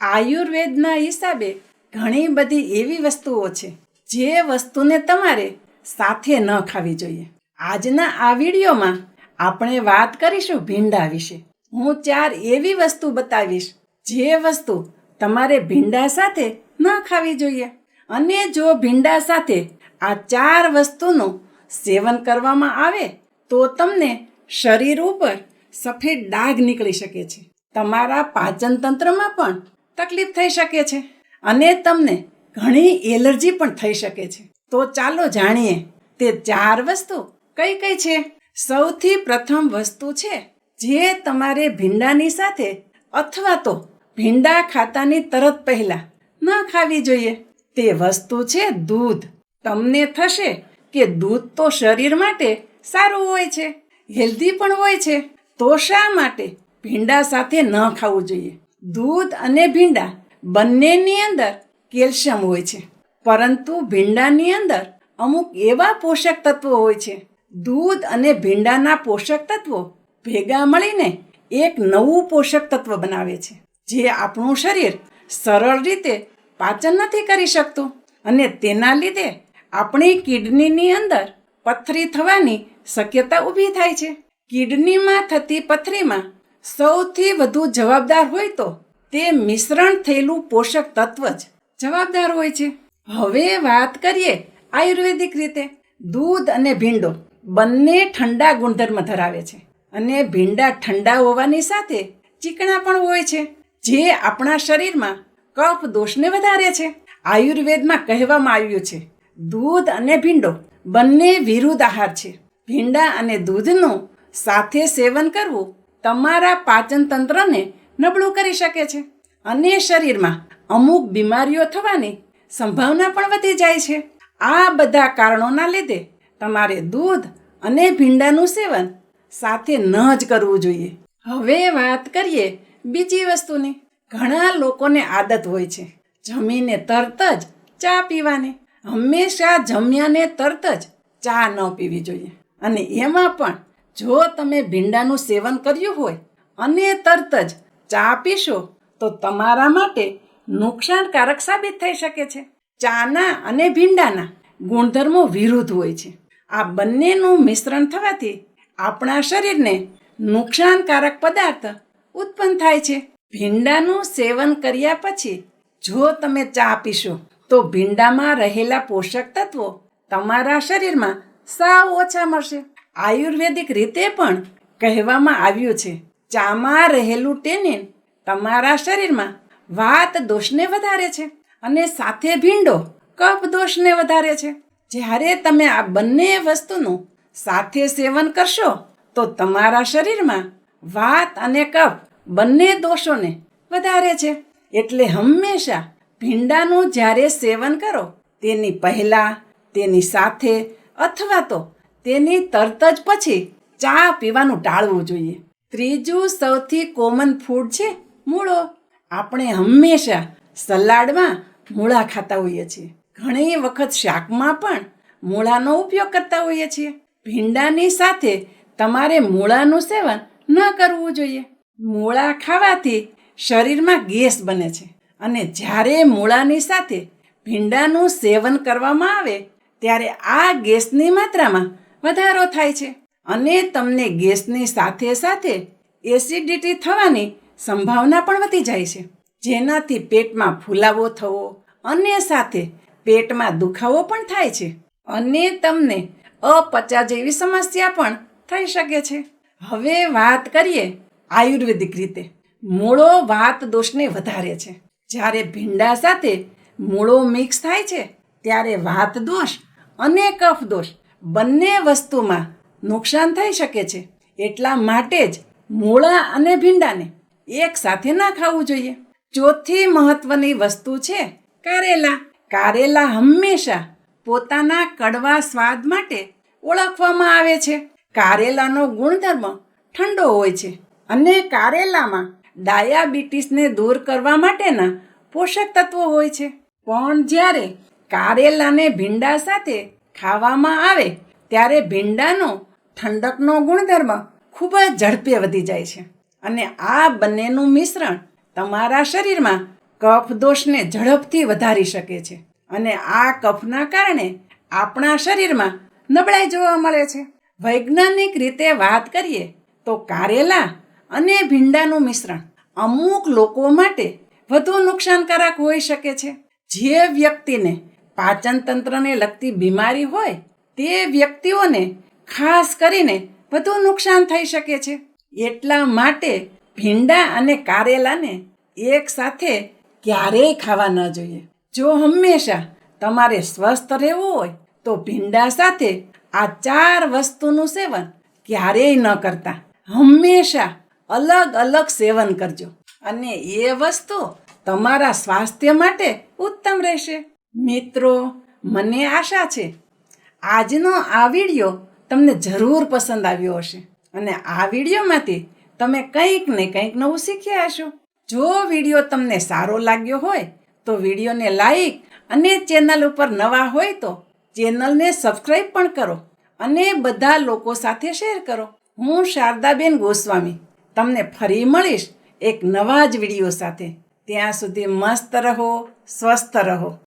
આયુર્વેદના હિસાબે ઘણી બધી એવી વસ્તુઓ છે જે વસ્તુને તમારે સાથે ન ખાવી જોઈએ. આજના આ વિડીયોમાં આપણે વાત કરીશું ભીંડા વિશે. હું 4 એવી વસ્તુ બતાવીશ જે વસ્તુ તમારે ભીંડા સાથે ન ખાવી જોઈએ. અને જો ભીંડા સાથે આ 4 વસ્તુનું સેવન કરવામાં આવે તો તમને શરીર ઉપર સફેદ ડાઘ નીકળી શકે છે. તમારા પાચન તંત્રમાં પણ તકલીફ થઈ શકે છે અને તમને ઘણી એલર્જી પણ થઈ શકે છે. તો ચાલો જાણીએ તે 4 વસ્તુ કઈ કઈ છે. સૌથી પ્રથમ વસ્તુ છે જે તમારે ભીંડાની સાથે અથવા તો ભીંડા ખાતાની તરત પહેલા ન ખાવી જોઈએ. તે વસ્તુ છે દૂધ. તમને થશે કે દૂધ તો શરીર માટે સારું હોય છે, હેલ્ધી પણ હોય છે, તો શા માટે ભીંડા સાથે ન ખાવું જોઈએ? દૂધ અને ભીંડા બંનેની અંદર કેલ્શિયમ હોય છે, પરંતુ ભીંડાની અંદર અમુક એવા પોષક તત્વો હોય છે. દૂધ અને ભીંડાના પોષક તત્વો ભેગા મળીને એક નવું પોષક તત્વ બનાવે છે જે આપણું શરીર સરળ રીતે પાચન નથી કરી શકતું અને તેના લીધે આપણી કિડનીની અંદર પથરી થવાની શક્યતા ઊભી થાય છે. કિડનીમાં થતી પથરીમાં સૌથી વધુ જવાબદાર હોય તો તે મિશ્રણ થયેલું પોષક તત્વ જ જવાબદાર હોય છે. હવે વાત કરીએ આયુર્વેદિક રીતે. દૂધ અને ભીંડો બંને ઠંડા ગુણધર્મ ધરાવે છે અને ભીંડા ઠંડા હોવાની સાથે ચીકણા પણ હોય છે જે આપણા શરીરમાં કફ દોષને વધારે છે. આયુર્વેદમાં કહેવામાં આવ્યું છે દૂધ અને ભીંડો બંને વિરુદ્ધ આહાર છે. ભીંડા અને દૂધનું સાથે સેવન કરવું તમારા પાચન તંત્રને નબળું કરી શકે છે અને શરીરમાં અમુક બીમારીઓ થવાની સંભાવના પણ વધી જાય છે. આ બધા કારણોના લીધે તમારે દૂધ અને ભીંડાનું સેવન સાથે ન જ કરવું જોઈએ. હવે વાત કરીએ બીજી વસ્તુની. ઘણા લોકોને આદત હોય છે જમીને તરત જ ચા પીવાની. હંમેશા જમ્યાને તરત જ ચા ન પીવી જોઈએ. અને એમાં પણ જો તમે ભીંડાનું સેવન કર્યું હોય અને તરત જ ચા પીશો તો તમારા માટે નુકસાનકારક સાબિત થઈ શકે છે. ચાના અને ભીંડાના ગુણધર્મો વિરુદ્ધ હોય છે. આ બંનેનું મિશ્રણ થવાથી આપણા શરીરને નુકસાનકારક પદાર્થ ઉત્પન્ન થાય છે. ભીંડાનું સેવન કર્યા પછી જો તમે ચા પીશો તો ભીંડામાં રહેલા પોષક તત્વો તમારા શરીરમાં સાવ ઓછા મળશે. આયુર્વેદિક રીતે પણ કહેવામાં આવ્યું છે ચામાં રહેલું ટેનિન તમારા શરીરમાં વાત દોષને વધારે છે અને સાથે ભીંડો કફ દોષને વધારે છે. જ્યારે તમે આ બંને વસ્તુનું સાથે સેવન કરશો તો તમારા શરીરમાં વાત અને કફ બંને દોષોને વધારે છે. એટલે હંમેશા ભીંડાનું જ્યારે સેવન કરો તેની પહેલાં, તેની સાથે અથવા તો તેની તરત જ પછી ચા પીવાનું ટાળવું જોઈએ. ત્રીજું સૌથી કોમન ફૂડ છે મૂળો. આપણે હંમેશા સલાડમાં મૂળા ખાતા હોઈએ છીએ. ઘણી વખત શાકમાં પણ મૂળાનો ઉપયોગ કરતા હોઈએ છીએ. ભીંડાની સાથે તમારે મૂળાનું સેવન ન કરવું જોઈએ. મૂળા ખાવાથી શરીરમાં ગેસ બને છે અને જ્યારે મૂળાની સાથે ભીંડાનું સેવન કરવામાં આવે ત્યારે આ ગેસની માત્રામાં વધારો થાય છે અને તમને ગેસની સાથે સાથે એસિડિટી થવાની સંભાવના પણ વધી જાય છે, જેનાથી પેટમાં ફૂલાવો થવો અને સાથે પેટમાં દુખાવો પણ થાય છે અને તમને અપચા જેવી સમસ્યા પણ થઈ શકે છે. હવે વાત કરીએ આયુર્વેદિક રીતે. મૂળો વાત દોષને વધારે છે. જ્યારે ભીંડા સાથે મૂળો મિક્સ થાય છે ત્યારે વાત દોષ અને કફ દોષ બંને વસ્તુમાં નુકસાન થઈ શકે છે. એટલા માટે જ મૂળા અને ભીંડાને એક સાથે ના ખાવું જોઈએ. ચોથી મહત્વની વસ્તુ છે કારેલા. કારેલા હંમેશા પોતાના કડવા સ્વાદ માટે ઓળખવામાં આવે છે. કારેલાનો ગુણધર્મ ઠંડો હોય છે અને કારેલામાં ડાયાબિટીસને દૂર કરવા માટેના પોષક તત્વો હોય છે. પણ જ્યારે કારેલાને ભીંડા સાથે ખાવામાં આવે ત્યારે ભીંડાનો ઠંડકનો ગુણધર્મ ખૂબ જ ઝડપે વધી જાય છે અને આ બંનેનું મિશ્રણ તમારા શરીરમાં કફ દોષને ઝડપથી વધારી શકે છે અને આ કફના કારણે આપણા શરીરમાં નબળાઈ જોવા મળે છે. વૈજ્ઞાનિક રીતે વાત કરીએ તો કારેલા અને ભીંડાનું મિશ્રણ અમુક લોકો માટે વધુ નુકસાનકારક હોઈ શકે છે. જે વ્યક્તિને પાચન તંત્રને લગતી બીમારી હોય તે વ્યક્તિઓને ખાસ કરીને વધુ નુકસાન થઈ શકે છે. એટલા માટે ભીંડા અને કારેલાને એક સાથે ક્યારેય ખાવા ન જોઈએ. જો હંમેશા તમારે સ્વસ્થ રહેવું હોય તો ભીંડા સાથે આ 4 વસ્તુનું સેવન ક્યારેય ન કરતા. હંમેશા અલગ અલગ સેવન કરજો અને એ વસ્તુ તમારા સ્વાસ્થ્ય માટે ઉત્તમ રહેશે. મિત્રો, મને આશા છે આજનો આ વિડીયો તમને જરૂર પસંદ આવ્યો હશે અને આ વિડીયોમાંથી તમે કંઈક ને કંઈક નવું શીખ્યા હશો. જો વિડીયો તમને સારો લાગ્યો હોય તો વિડીયોને લાઈક અને ચેનલ ઉપર નવા હોય તો ચેનલને સબસ્ક્રાઈબ પણ કરો અને બધા લોકો સાથે શેર કરો. હું શારદાબેન ગોસ્વામી તમને ફરી મળીશ એક નવા જ વિડીયો સાથે. ત્યાં સુધી મસ્ત રહો, સ્વસ્થ રહો.